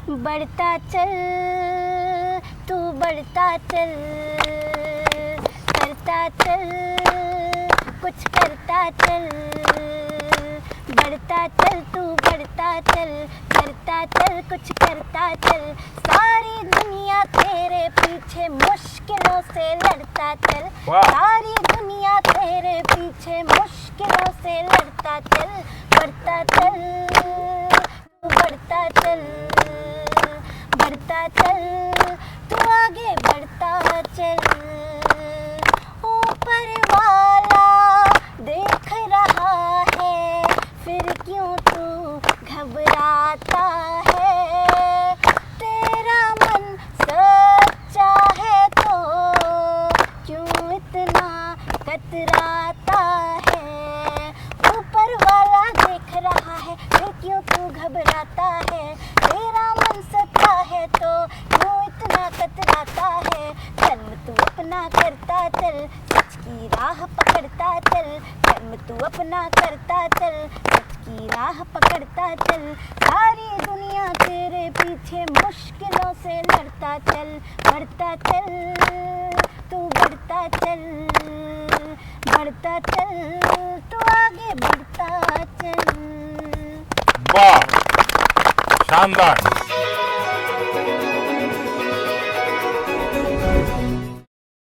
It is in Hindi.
बढ़ता चल तू बढ़ता चल, करता चल कुछ करता चल, बढ़ता चल तू बढ़ता चल, करता चल कुछ करता चल, सारी दुनिया तेरे पीछे मुश्किलों से लड़ता चल, सारी दुनिया तेरे पीछे मुश्किलों से लड़ता चल, बढ़ता चल तू बढ़ता चल, बढ़ता चल तू आगे बढ़ता चल, ऊपर वाला देख रहा है फिर क्यों तू घबराता है, तेरा मन सच्चा है तो क्यों इतना कतराता है, ऊपर वाला देख रहा है फिर क्यों तू घबराता है, तेरा मन सच्चा है तो क्यों इतना कतराता है, कर्म तू अपना करता चल, सच की राह पकड़ता चल, कर्म तू अपना करता चल, सच की राह पकड़ता चल, सारी दुनिया तेरे पीछे मुश्किलों से लड़ता चल, बढ़ता चल तू बढ़ता चल, बढ़ता चल तू आगे बढ़ता चल। वाह, शानदार।